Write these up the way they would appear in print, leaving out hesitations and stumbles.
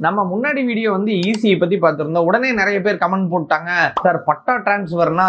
நம்ம முன்னாடி வீடியோ வந்து ஈசியை பத்தி பார்த்திருந்தோம். உடனே நிறைய பேர் கமெண்ட் போட்டாங்க, சார் பட்டா டிரான்ஸ்ஃபர்னா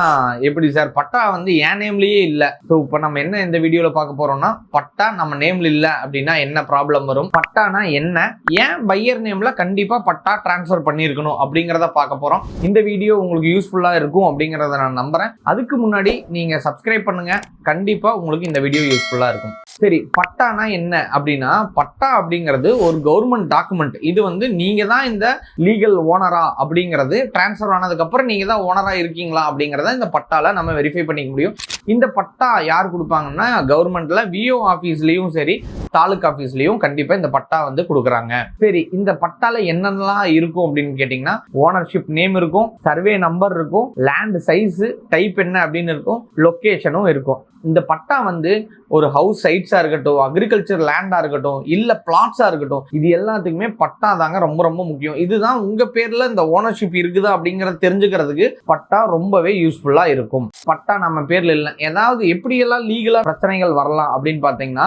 எப்படி சார், பட்டா வந்து என் நேம்லயே இல்ல. ஸோ இப்போ நம்ம என்ன இந்த வீடியோல பார்க்க போறோம்னா, பட்டா நம்ம நேம்ல இல்ல அப்படின்னா என்ன ப்ராப்ளம் வரும், பட்டானா என்ன, ஏன் பையர் நேம்ல கண்டிப்பா பட்டா டிரான்ஸ்ஃபர் பண்ணியிருக்கணும் அப்படிங்கிறத பார்க்க போறோம். இந்த வீடியோ உங்களுக்கு யூஸ்ஃபுல்லா இருக்கும் அப்படிங்கிறத நான் நம்புறேன். அதுக்கு முன்னாடி நீங்க சப்ஸ்கிரைப் பண்ணுங்க, கண்டிப்பா உங்களுக்கு இந்த வீடியோ யூஸ்ஃபுல்லா இருக்கும். சரி, பட்டானா என்ன அப்படின்னா, பட்டா அப்படிங்கிறது ஒரு கவர்மெண்ட் டாக்குமெண்ட். இது வந்து நீங்க தான் இந்த லீகல் ஓனரா அப்படிங்கிறது டிரான்ஸ்ஃபர் ஆனதுக்கு அப்புறம் நீங்க தான் ஓனரா இருக்கீங்களா அப்படிங்கறத இந்த பட்டால நம்ம வெரிஃபை பண்ணிக்க முடியும். இந்த பட்டா யார் கொடுப்பாங்கன்னா, கவர்மெண்ட்ல விஓ ஆபீஸ்லயும் சரி, தாலுக் ஆபீஸ்லயும் கண்டிப்பா இந்த பட்டா வந்து கொடுக்குறாங்க. சரி, இந்த பட்டால என்னென்னலாம் இருக்கும் அப்படின்னு கேட்டீங்கன்னா, ஓனர்ஷிப் நேம் இருக்கும், சர்வே நம்பர் இருக்கும், லேண்ட் சைஸ் டைப் என்ன அப்படின்னு இருக்கும், லொகேஷனும் இருக்கும். இந்த பட்டா வந்து ஒரு ஹவுஸ் சைட்ஸா இருக்கட்டும், அக்ரிகல்ச்சர் லேண்டா இருக்கட்டும், இல்ல பிளாட்ஸா இருக்கட்டும், இது எல்லாத்துக்குமே பட்டா தாங்க ரொம்ப ரொம்ப முக்கியம். இதுதான் உங்க பேர்ல இந்த ஓனர்ஷிப் இருக்குதா அப்படிங்கறத தெரிஞ்சுக்கிறதுக்கு பட்டா ரொம்பவே யூஸ்ஃபுல்லா இருக்கும். பட்டா நம்ம பேர்ல இல்லை, ஏதாவது எப்படியெல்லாம் லீகலா பிரச்சனைகள் வரலாம் அப்படின்னு பாத்தீங்கன்னா,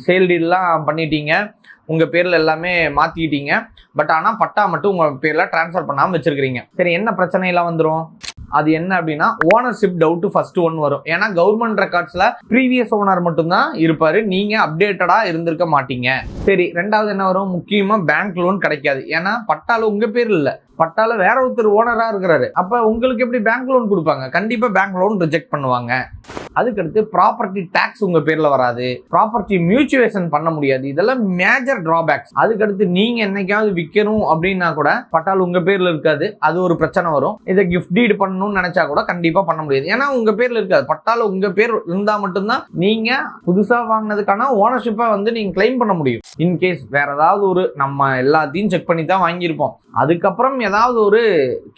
சேல் டீல்லாம் பண்ணிட்டீங்க, உங்க பேர்ல எல்லாமே மாத்திட்டீங்க, பட் ஆனா பட்டா மட்டும் உங்க பேர்ல டிரான்ஸ்ஃபர் பண்ணாம வச்சிருக்கீங்க. சரி, என்ன பிரச்சனை எல்லாம் வந்துடும்? அது என்ன அப்படின்னா, ஓனர்ஷிப் டவுட் ஃபர்ஸ்ட் ஒன் வரும். ஏன்னா கவர்மெண்ட் ரெக்கார்ட்ஸ்ல ப்ரீவியஸ் ஓனர் மட்டும்தான் இருப்பாரு, நீங்க அப்டேட்டடா இருந்திருக்க மாட்டீங்க. சரி, ரெண்டாவது என்ன வரும், முக்கியமா பேங்க் லோன் கிடைக்காது. ஏன்னா பட்டால உங்க பேர் இல்ல, பட்டால வேற ஒருத்தர் ஓனரா இருக்கிறாரு. அப்ப உங்களுக்கு எப்படி பேங்க் லோன் கொடுப்பாங்க? கண்டிப்பா பேங்க் லோன் ரிஜெக்ட் பண்ணுவாங்க. அதுக்கடுத்து ப்ராப்பர்ட்டி டாக்ஸ் உங்க பேர்ல வராது, ப்ராப்பர்ட்டி மியூச்சுவேஷன் பண்ண முடியாது. இதெல்லாம் மேஜர் டிராபேக்ஸ். அதுக்கடுத்து நீங்க என்னைக்காவது விற்கணும் அப்படின்னா கூட பட்டால் உங்க பேர்ல இருக்காது, அது ஒரு பிரச்சனை வரும். இதை கிஃப்ட் டீட் பண்ணணும்னு நினைச்சா கூட கண்டிப்பா பண்ண முடியாது, ஏன்னா உங்க பேர்ல இருக்காது. பட்டால உங்க பேர் இருந்தா மட்டும்தான் நீங்க புதுசா வாங்கினதுக்கான ஓனர்ஷிப்பை வந்து நீங்க கிளைம் பண்ண முடியும். இன்கேஸ் வேற ஏதாவது ஒரு, நம்ம எல்லாத்தையும் செக் பண்ணி தான் வாங்கியிருப்போம், அதுக்கப்புறம் ஏதாவது ஒரு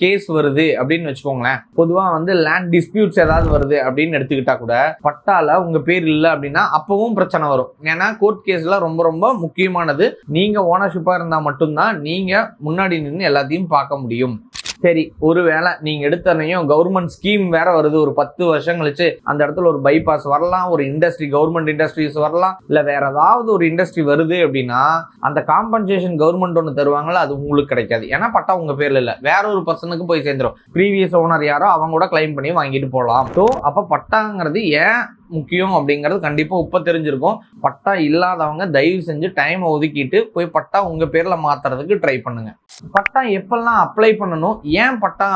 கேஸ் வருது அப்படின்னு வச்சுக்கோங்களேன், பொதுவா வந்து லேண்ட் டிஸ்பியூட்ஸ் ஏதாவது வருது அப்படின்னு எடுத்துக்கிட்டா கூட பட்டால உங்க பேர் இல்லை அப்படின்னா அப்பவும் பிரச்சனை வரும். ஏன்னா கோர்ட் கேஸ்ல ரொம்ப ரொம்ப முக்கியமானது, நீங்க ஓனர்ஷிப்பா இருந்தா மட்டும்தான் நீங்க முன்னாடி நின்று எல்லாத்தையும் பார்க்க முடியும். சரி, ஒருவேளை நீங்க எடுத்தனையும் கவர்மெண்ட் ஸ்கீம் வேற வருது, ஒரு 10 வருஷம் கழிச்சு அந்த இடத்துல ஒரு பைபாஸ் வரலாம், ஒரு இண்டஸ்ட்ரி, கவர்மெண்ட் இண்டஸ்ட்ரீஸ் வரலாம், இல்ல வேற ஏதாவது ஒரு இண்டஸ்ட்ரி வருது அப்படின்னா அந்த காம்பன்சேஷன் கவர்மெண்ட் ஒன்று தருவாங்களா, அது உங்களுக்கு கிடைக்காது. ஏன்னா பட்டா உங்க பேர்ல இல்ல, வேற ஒரு பர்சனுக்கு போய் சேர்ந்துடும். ப்ரீவியஸ் ஓனர் யாரோ அவங்க கூட கிளைம் பண்ணி வாங்கிட்டு போகலாம். ஸோ அப்ப பட்டாங்கிறது ஏன் முக்கியம் அப்படிங்கிறது கண்டிப்பா இப்ப தெரிஞ்சிருக்கும். பட்டா இல்லாதவங்க தயவு செஞ்சு டைம் ஒதுக்கிட்டு போய் பட்டா உங்க பேர்ல மாத்துறதுக்கு ட்ரை பண்ணுங்க. பட்டா எப்பெல்லாம் அப்ளை பண்ணணும், ஏன் பட்டா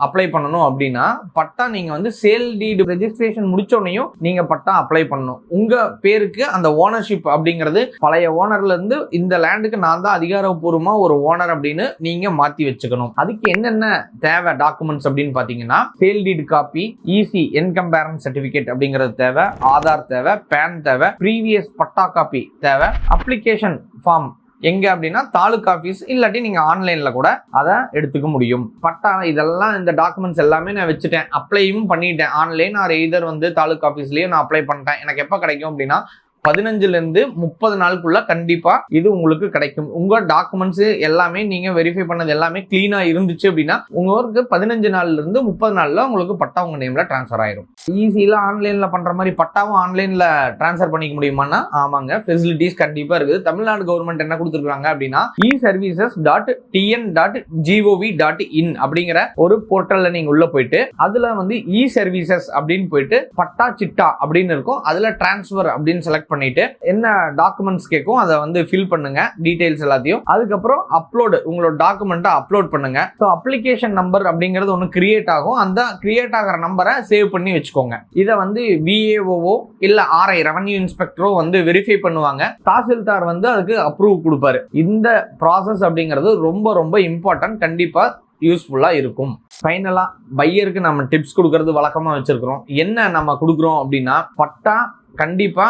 அப்ளை பண்ணணும் அப்படின்னா, பட்டா நீங்க வந்து சேல் டீடு ரெஜிஸ்ட்ரேஷன் முடிச்சோடனையும் நீங்க பட்டா அப்ளை பண்ணணும். உங்க பேருக்கு அந்த ஓனர்ஷிப் அப்படிங்கிறது பழைய ஓனர்ல இருந்து இந்த லேண்டுக்கு நான் தான் அதிகாரப்பூர்வமா ஒரு ஓனர் அப்படின்னு நீங்க மாத்தி வச்சுக்கணும். அதுக்கு என்னென்ன தேவை டாக்குமெண்ட்ஸ் அப்படின்னு பாத்தீங்கன்னா, sale deed copy, EC income parent certificate அப்படிங்கிறது தேவை, ஆதார் தேவை, பேன் தேவை, ப்ரீவியஸ் பட்டா காப்பி தேவை, அப்ளிகேஷன் ஃபார்ம் எங்க அப்படின்னா தாலுக் ஆபீஸ், இல்லாட்டி நீங்க ஆன்லைன்ல கூட அதை எடுத்துக்க முடியும். பட்டா இதெல்லாம் இந்த டாக்குமெண்ட்ஸ் எல்லாமே நான் வச்சுட்டேன், அப்ளையும் பண்ணிட்டேன். ஆன்லைன் ஆர் எய்தர் வந்து தாலுக் ஆபீஸ்லயே நான் அப்ளை பண்ணிட்டேன். எனக்கு எப்ப கிடைக்கும் அப்படின்னா 15 இருந்து 30 நாளுக்குள்ள கண்டிப்பா இது உங்களுக்கு கிடைக்கும். உங்க டாக்குமெண்ட்ஸ் எல்லாமே நீங்க வெரிஃபை பண்ணது எல்லாமே கிளீனா இருந்துச்சு அப்படின்னா உங்களுக்கு 15 நாள்ல இருந்து 30 நாள்ல உங்களுக்கு பட்டா உங்க நேம்ல டிரான்ஸ்ஃபர் ஆயிரும். ஈஸியில ஆன்லைன்ல பண்ற மாதிரி பட்டாவும் ஆன்லைன்ல டிரான்ஸ்ஃபர் பண்ணிக்க முடியுமான்னா ஆமாங்க, ஃபெசிலிட்டிஸ் கண்டிப்பா இருக்குது. தமிழ்நாடு கவர்மெண்ட் என்ன கொடுத்துருக்காங்க அப்படின்னா, e-services.tn.gov.in அப்படிங்கிற ஒரு போர்ட்டல்ல நீங்க உள்ள போயிட்டு அதுல வந்து இ சர்வீசஸ் அப்படின்னு போயிட்டு பட்டா சிட்டா அப்படின்னு இருக்கும், அதுல டிரான்ஸ்ஃபர் அப்படின்னு செலக்ட் பண்ணிட்டு என்ன டாக்குமெண்ட்ஸ் கேட்கும் அதை வந்து ஃபில் பண்ணுங்க, டீடைல்ஸ் எல்லாத்தையும். அதுக்கப்புறம் அப்லோட், உங்களோட டாக்குமெண்ட்டை அப்லோட் பண்ணுங்க. ஸோ அப்ளிகேஷன் நம்பர் அப்படிங்கிறது ஒன்று கிரியேட் ஆகும், அந்த கிரியேட் ஆகிற நம்பரை சேவ் பண்ணி வச்சுக்கோங்க. இதை வந்து விஏஓ இல்ல ஆர்ஐ ரெவன்யூ இன்ஸ்பெக்டரோ வந்து வெரிஃபை பண்ணுவாங்க, தாசில்தார் வந்து அதுக்கு அப்ரூவ் கொடுப்பாரு. இந்த ப்ராசஸ் அப்படிங்கிறது ரொம்ப ரொம்ப இம்பார்ட்டன்ட், கண்டிப்பா யூஸ்ஃபுல்லா இருக்கும். ஃபைனலா பையருக்கு நம்ம டிப்ஸ் கொடுக்கறது வழக்கமா வச்சிருக்கிறோம். என்ன நம்ம கொடுக்குறோம் அப்படின்னா, பட்டா கண்டிப்பா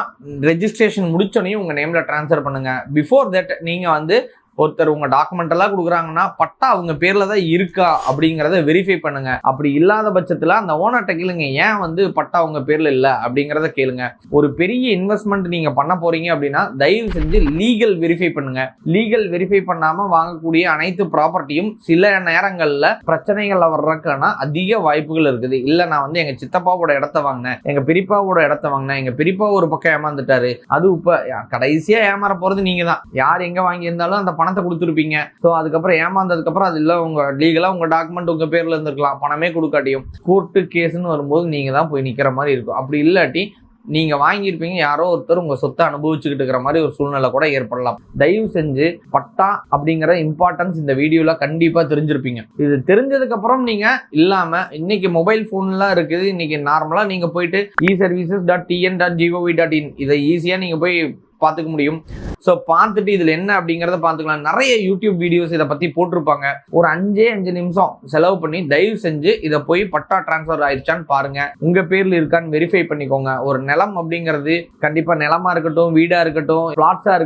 ரெஜிஸ்ட்ரேஷன் முடிச்சோனையும் உங்க நேம்ல டிரான்ஸ்ஃபர் பண்ணுங்க. பிஃபோர் தட் நீங்க வந்து ஒருத்தர் உங்க டாக்குமெண்ட் எல்லாம் கொடுக்குறாங்கன்னா பட்டா அவங்க பேர்ல தான் இருக்கா அப்படிங்கறத வெரிஃபை பண்ணுங்க. அப்படி இல்லாத பட்சத்துல அந்த ஓனர்ட்ட கேளுங்க, ஏன் வந்து பட்டா உங்க பேர்ல இல்ல அப்படிங்கறத கேளுங்க. ஒரு பெரிய இன்வெஸ்ட்மெண்ட் நீங்க பண்ண போறீங்க அப்படின்னா தயவு செஞ்சு லீகல் வெரிஃபை பண்ணுங்க. லீகல் வெரிஃபை பண்ணாம வாங்கக்கூடிய அனைத்து ப்ராப்பர்ட்டியும் சில நேரங்கள்ல பிரச்சனைகள் வர்றதுக்கான அதிக வாய்ப்புகள் இருக்குது. இல்ல நான் வந்து எங்க சித்தப்பாவோட இடத்த வாங்கினேன், எங்க பெரியப்பாவோட இடத்த வாங்கினேன், எங்க பெரியப்பா ஒரு பக்கம் ஏமாந்துட்டாரு, அது இப்ப கடைசியா ஏமாற போறது நீங்க தான். யார் எங்க வாங்கி இருந்தாலும் அந்த பணத்தை பணத்தை கொடுத்துருப்பீங்க. ஸோ அதுக்கப்புறம் ஏமாந்ததுக்கப்புறம் அது இல்லை உங்க லீகலாக உங்க டாக்குமெண்ட் உங்க பேர்ல இருந்திருக்கலாம், பணமே கொடுக்காட்டியும் கோர்ட்டு கேஸ்ன்னு வரும்போது நீங்க தான் போய் நிக்கிற மாதிரி இருக்கும். அப்படி இல்லாட்டி நீங்க வாங்கியிருப்பீங்க, யாரோ ஒருத்தர் உங்க சொத்தை அனுபவிச்சுக்கிட்டு இருக்கிற மாதிரி ஒரு சூழ்நிலை கூட ஏற்படலாம். தயவு செஞ்சு பட்டா அப்படிங்கிற இம்பார்ட்டன்ஸ் இந்த வீடியோல கண்டிப்பா தெரிஞ்சிருப்பீங்க. இது தெரிஞ்சதுக்கு அப்புறம் நீங்க இல்லாம இன்னைக்கு மொபைல் போன்லாம் இருக்குது, இன்னைக்கு நார்மலா நீங்க போயிட்டு eservices.tn.gov.in இதை ஈஸியா நீங்க போய் பார்த்துக்க முடியும். ஸோ பார்த்துட்டு இதில் என்ன அப்படிங்கிறத பார்த்துக்கலாம். நிறைய யூடியூப் வீடியோஸ் இதை பற்றி போட்டிருப்பாங்க. ஒரு 5 நிமிஷம் செலவு பண்ணி தயவு செஞ்சு இதை போய் பட்டா டிரான்ஸ்ஃபர் ஆயிடுச்சான்னு பாருங்க, உங்கள் பேரில் இருக்கான்னு வெரிஃபை பண்ணிக்கோங்க. ஒரு நிலம் அப்படிங்கிறது கண்டிப்பாக நிலமா இருக்கட்டும், வீடாக இருக்கட்டும், ஃப்ளாட்ஸாக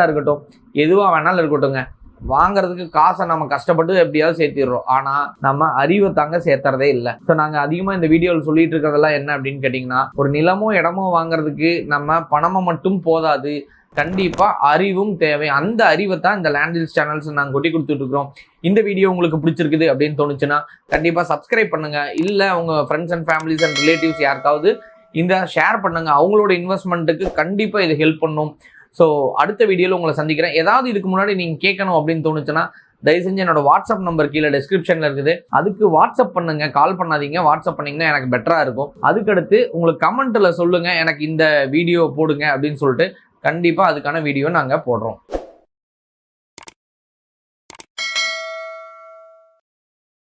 இருக்கட்டும், எதுவாக வேணாலும் இருக்கட்டும்ங்க. வாங்குறதுக்கு காசை நம்ம கஷ்டப்பட்டு எப்படியாவது சேர்த்திடுறோம், ஆனால் நம்ம அறிவை தாங்க சேர்த்துறதே இல்லை. ஸோ நாங்கள் அதிகமாக இந்த வீடியோவில் சொல்லிட்டு இருக்கிறதெல்லாம் என்ன அப்படின்னு கேட்டிங்கன்னா, ஒரு நிலமோ இடமோ வாங்குறதுக்கு நம்ம பணமும் மட்டும் போதாது, கண்டிப்பாக அறிவும் தேவை. அந்த அறிவை தான் இந்த லேண்ட் டீல்ஸ் சேனல்ஸ் நாங்கள் கொட்டி கொடுத்துட்டு இருக்கிறோம். இந்த வீடியோ உங்களுக்கு பிடிச்சிருக்குது அப்படின்னு தோணுச்சுன்னா கண்டிப்பாக சப்ஸ்கிரைப் பண்ணுங்க. இல்லை உங்கள் friends and families and relatives யாருக்காவது இந்த ஷேர் பண்ணுங்க, அவங்களோட இன்வெஸ்ட்மெண்ட்டுக்கு கண்டிப்பாக இது ஹெல்ப் பண்ணும். ஸோ அடுத்த வீடியோவில் உங்களை சந்திக்கிறேன். ஏதாவது இதுக்கு முன்னாடி நீங்கள் கேட்கணும் அப்படின்னு தோணுச்சுன்னா தயவு செஞ்சு என்னோட வாட்ஸ்அப் நம்பர் கீழே டிஸ்கிரிப்ஷனில் இருக்குது, அதுக்கு வாட்ஸ்அப் பண்ணுங்க, கால் பண்ணாதீங்க. வாட்ஸ்அப் பண்ணிங்கன்னா எனக்கு பெட்டராக இருக்கும். அதுக்கடுத்து உங்களுக்கு கமெண்ட்டில் சொல்லுங்கள் எனக்கு இந்த வீடியோ போடுங்க அப்படின்னு சொல்லிட்டு கண்டிப்பாக அதுக்கான வீடியோ நாங்கள் போடுறோம்.